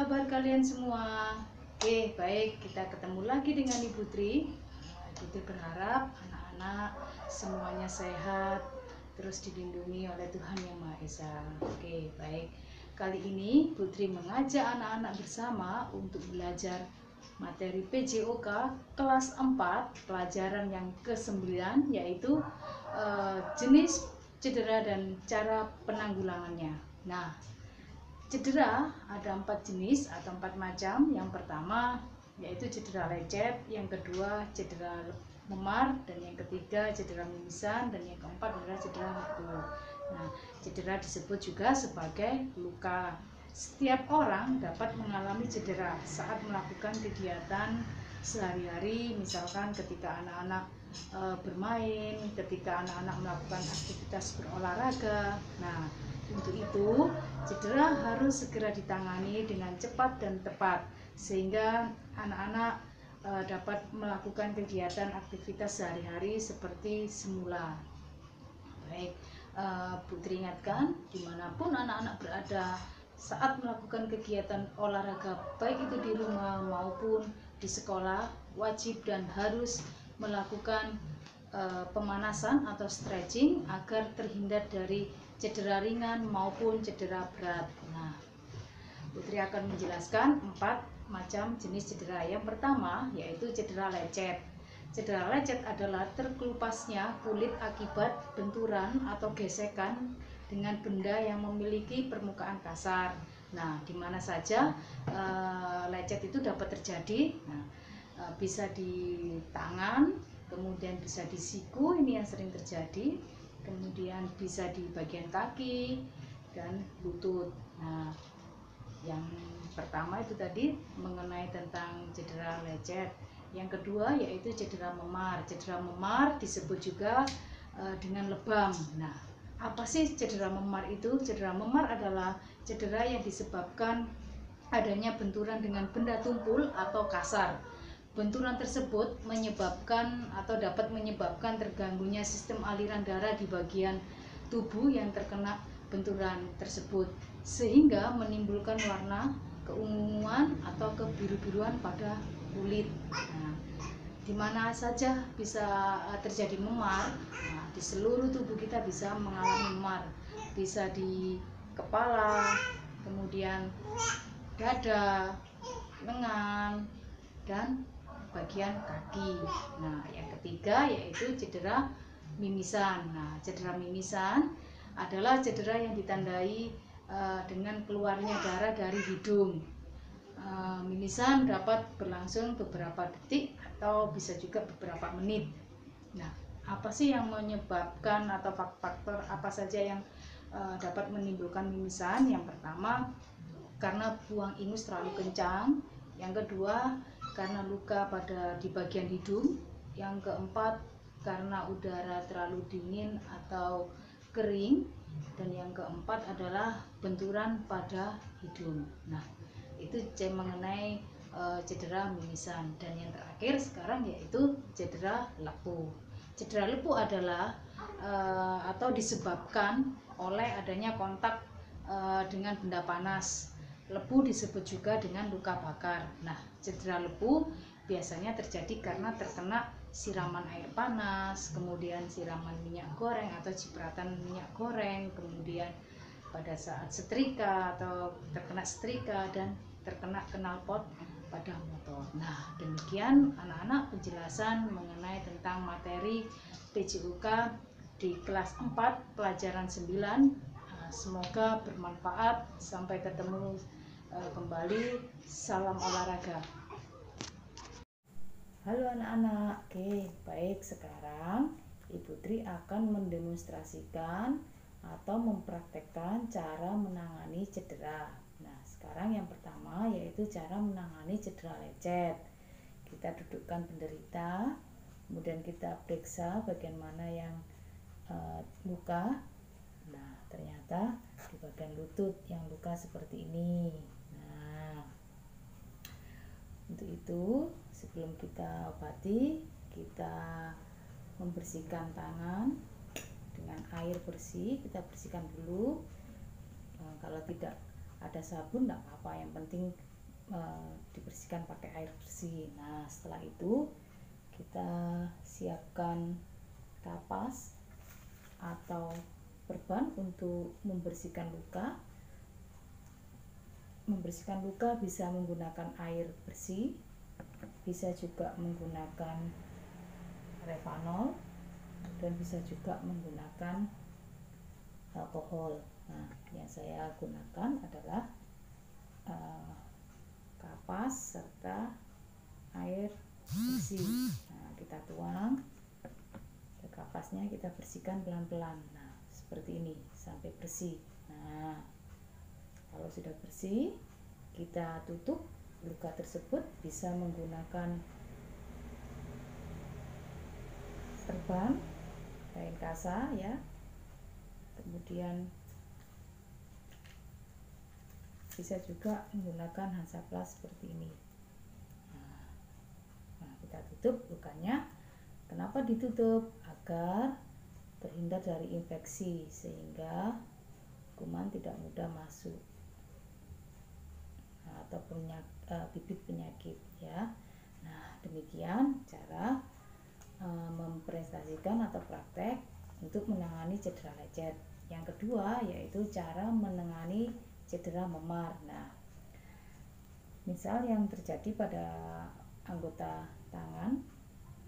kabar kalian semua? Oke, baik, kita ketemu lagi dengan Ibu Tri. Ibu Tri berharap anak-anak semuanya sehat, terus dilindungi oleh Tuhan Yang Maha Esa. Oke, baik. Kali ini Ibu Tri mengajak anak-anak bersama untuk belajar materi PJOK kelas 4, pelajaran yang ke-9, yaitu jenis cedera dan cara penanggulangannya. Nah, cedera ada 4 jenis atau 4 macam. Yang pertama yaitu cedera lecet, yang kedua cedera memar, dan yang ketiga cedera mimisan, dan yang keempat adalah cedera lepu. Nah, cedera disebut juga sebagai luka. Setiap orang dapat mengalami cedera saat melakukan kegiatan sehari-hari, misalkan ketika anak-anak bermain, ketika anak-anak melakukan aktivitas berolahraga. Nah, untuk itu cedera harus segera ditangani dengan cepat dan tepat sehingga anak-anak dapat melakukan kegiatan aktivitas sehari-hari seperti semula. Baik, Bu Tri ingatkan, dimanapun anak-anak berada saat melakukan kegiatan olahraga, baik itu di rumah maupun di sekolah, wajib dan harus melakukan pemanasan atau stretching agar terhindar dari cedera ringan maupun cedera berat. Nah, Putri akan menjelaskan 4 macam jenis cedera. Yang pertama yaitu cedera lecet. Cedera lecet adalah terkelupasnya kulit akibat benturan atau gesekan dengan benda yang memiliki permukaan kasar. Nah, di mana saja lecet itu dapat terjadi. Nah, bisa di tangan, kemudian bisa di siku, ini yang sering terjadi, kemudian bisa di bagian kaki dan lutut. Nah, yang pertama itu tadi mengenai tentang cedera lecet. Yang kedua yaitu cedera memar. Cedera memar disebut juga dengan lebam. Nah, apa sih cedera memar itu? Cedera memar adalah cedera yang disebabkan adanya benturan dengan benda tumpul atau kasar. Benturan tersebut menyebabkan atau dapat menyebabkan terganggunya sistem aliran darah di bagian tubuh yang terkena benturan tersebut, sehingga menimbulkan warna keunguan atau kebiru-biruan pada kulit. Nah, di mana saja bisa terjadi memar. Nah, di seluruh tubuh kita bisa mengalami memar, bisa di kepala, kemudian dada, lengan, dan bagian kaki. Nah, yang ketiga yaitu cedera mimisan. Nah, cedera mimisan adalah cedera yang ditandai dengan keluarnya darah dari hidung. Mimisan dapat berlangsung beberapa detik atau bisa juga beberapa menit. Nah, apa sih yang menyebabkan atau faktor apa saja yang dapat menimbulkan mimisan? Yang pertama, karena buang ingus terlalu kencang. Yang kedua, karena luka di bagian hidung. Yang keempat, karena udara terlalu dingin atau kering. Dan yang keempat adalah benturan pada hidung. Nah, itu mengenai cedera mimisan. Dan yang terakhir sekarang yaitu cedera lepu. Cedera lepu adalah atau disebabkan oleh adanya kontak dengan benda panas. Lepu disebut juga dengan luka bakar. Nah, cedera lepu biasanya terjadi karena terkena siraman air panas, kemudian siraman minyak goreng atau cipratan minyak goreng, kemudian pada saat setrika atau terkena setrika, dan terkena knalpot pada motor. Nah, demikian anak-anak penjelasan mengenai tentang materi PJOK di kelas 4 pelajaran 9. Semoga bermanfaat. Sampai ketemu kembali. Salam olahraga. Halo anak-anak. Oke, baik, sekarang Ibu Tri akan mendemonstrasikan atau mempraktekkan cara menangani cedera. Nah, sekarang yang pertama yaitu cara menangani cedera lecet. Kita dudukkan penderita, kemudian kita periksa bagian mana yang luka. Nah, ternyata di bagian lutut yang luka seperti ini. Nah, untuk itu sebelum kita obati, kita membersihkan tangan dengan air bersih. Kita bersihkan dulu. Kalau tidak ada sabun tidak apa-apa, yang penting dibersihkan pakai air bersih. Nah, setelah itu kita siapkan kapas atau perban untuk membersihkan luka. Membersihkan luka bisa menggunakan air bersih, bisa juga menggunakan Revanol, dan bisa juga menggunakan alkohol. Nah, yang saya gunakan adalah kapas serta air bersih. Nah, kita tuang ke kapasnya, kita bersihkan pelan-pelan. Nah, seperti ini sampai bersih. Nah, kalau sudah bersih, kita tutup luka tersebut, bisa menggunakan perban, kain kasa ya. Kemudian bisa juga menggunakan Hansaplast seperti ini. Nah, kita tutup lukanya. Kenapa ditutup? Agar terhindar dari infeksi, sehingga kuman tidak mudah masuk atau bibit penyakit ya. Nah, demikian cara mempresentasikan atau praktek untuk menangani cedera lecet. Yang kedua yaitu cara menangani cedera memar. Nah, misal yang terjadi pada anggota tangan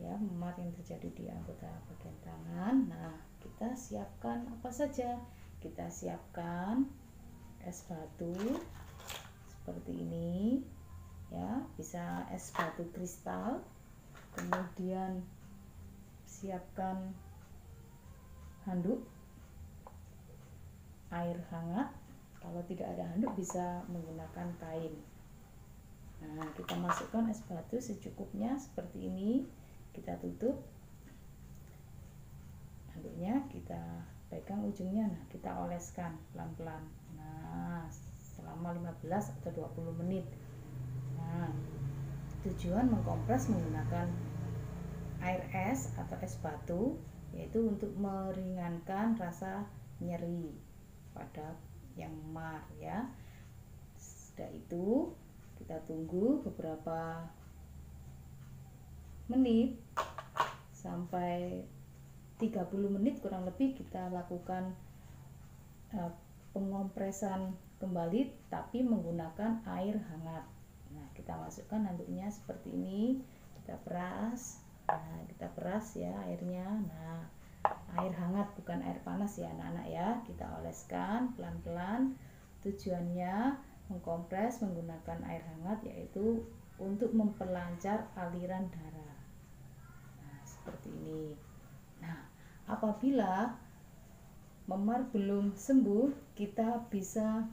ya, memar yang terjadi di anggota bagian tangan. Nah, kita siapkan apa saja? Kita siapkan es batu seperti ini ya, bisa es batu kristal. Kemudian siapkan handuk, air hangat. Kalau tidak ada handuk bisa menggunakan kain. Nah, kita masukkan es batu secukupnya seperti ini. Kita tutup handuknya, kita pegang ujungnya. Nah, kita oleskan pelan-pelan. Nah, selama 15 atau 20 menit. Nah, tujuan mengkompres menggunakan air es atau es batu, yaitu untuk meringankan rasa nyeri pada yang memar ya. Sudah itu kita tunggu beberapa menit sampai 30 menit kurang lebih, kita lakukan pengompresan kembali tapi menggunakan air hangat. Nah, kita masukkan handuknya seperti ini, kita peras. Nah, kita peras ya airnya. Nah, air hangat bukan air panas ya anak-anak ya. Kita oleskan pelan-pelan. Tujuannya mengkompres menggunakan air hangat yaitu untuk memperlancar aliran darah. Nah, seperti ini. Nah, apabila memar belum sembuh, kita bisa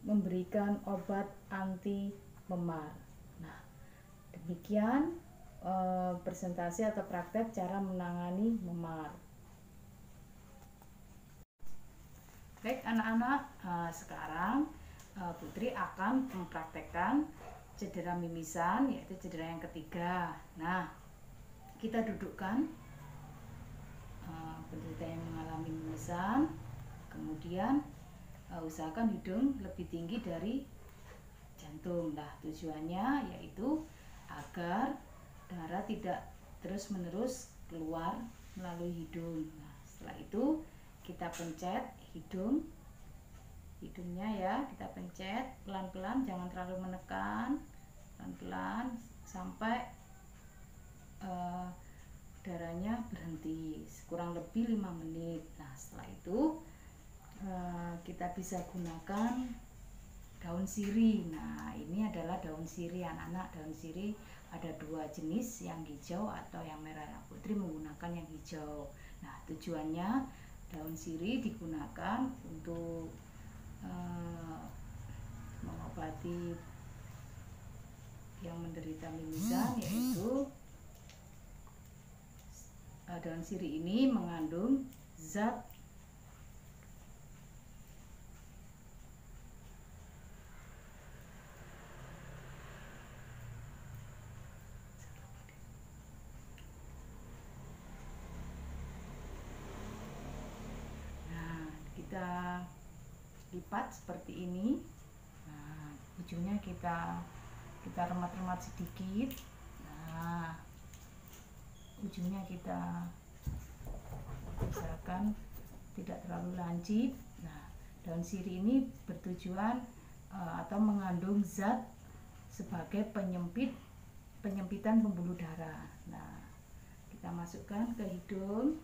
memberikan obat anti memar. Nah, demikian presentasi atau praktek cara menangani memar. Baik anak-anak, sekarang Putri akan mempraktekkan cedera mimisan, yaitu cedera yang ketiga. Nah, kita dudukkan penderita yang mengalami mimisan, kemudian usahakan hidung lebih tinggi dari jantung. Nah, tujuannya yaitu agar darah tidak terus-menerus keluar melalui hidung. Nah, setelah itu kita pencet hidungnya ya, kita pencet pelan-pelan, jangan terlalu menekan, pelan-pelan sampai darahnya berhenti, kurang lebih 5 menit. Nah, setelah itu kita bisa gunakan daun sirih. Nah, ini adalah daun sirih anak-anak. Daun sirih ada 2 jenis, yang hijau atau yang merah. Putri menggunakan yang hijau. Nah, tujuannya daun sirih digunakan untuk mengobati yang menderita mimisan, yaitu daun sirih ini mengandung zat kita lipat seperti ini. Nah, ujungnya kita kita remat-remat sedikit. Nah, ujungnya kita usahakan tidak terlalu lancip. Nah, daun sirih ini bertujuan atau mengandung zat sebagai penyempitan pembuluh darah. Nah, kita masukkan ke hidung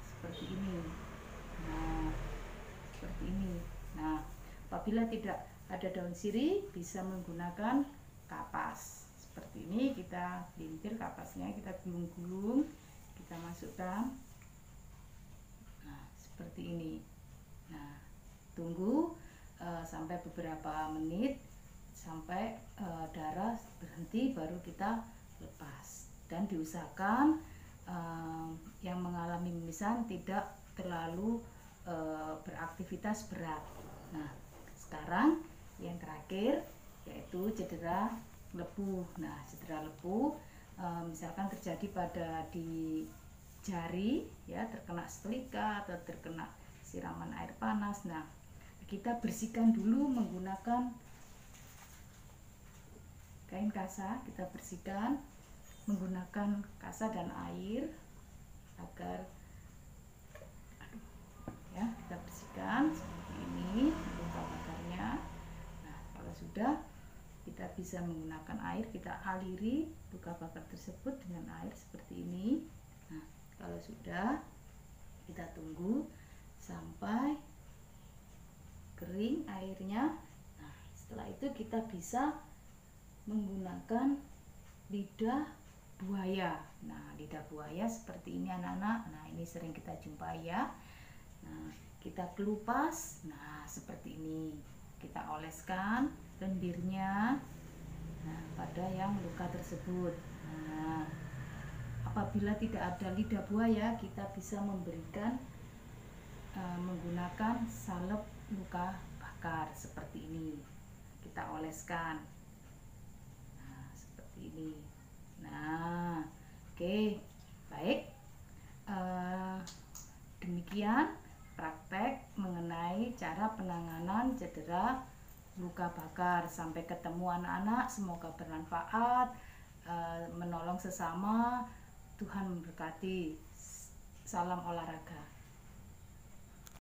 seperti ini. Nah, seperti ini. Nah, apabila tidak ada daun sirih, bisa menggunakan kapas. Seperti ini, kita lintir kapasnya, kita gulung-gulung, kita masukkan. Nah, seperti ini. Nah, tunggu sampai beberapa menit sampai darah berhenti, baru kita lepas. Dan diusahakan yang mengalami mimisan tidak terlalu beraktivitas berat. Nah, sekarang yang terakhir yaitu cedera lepuh. Nah, cedera lepuh misalkan terjadi pada di jari, ya, terkena setrika atau terkena siraman air panas. Nah, kita bersihkan dulu menggunakan kain kasa. Kita bersihkan menggunakan kasa dan air agar ya, kita bersihkan seperti ini luka bakarnya. Nah, kalau sudah, kita bisa menggunakan air, kita aliri luka bakar tersebut dengan air seperti ini. Nah, kalau sudah, kita tunggu sampai kering airnya. Nah, setelah itu kita bisa menggunakan lidah buaya. Nah, lidah buaya seperti ini anak-anak. Nah, ini sering kita jumpai ya. Nah, kita kelupas. Nah, seperti ini. Kita oleskan lendirnya pada yang luka tersebut. Nah, apabila tidak ada lidah buaya, kita bisa memberikan menggunakan salep luka bakar seperti ini. Kita oleskan. Nah, seperti ini. Nah, oke, baik. Demikian praktek mengenai cara penanganan cedera luka bakar. Sampai ketemu anak-anak, semoga bermanfaat, menolong sesama. Tuhan memberkati. Salam olahraga.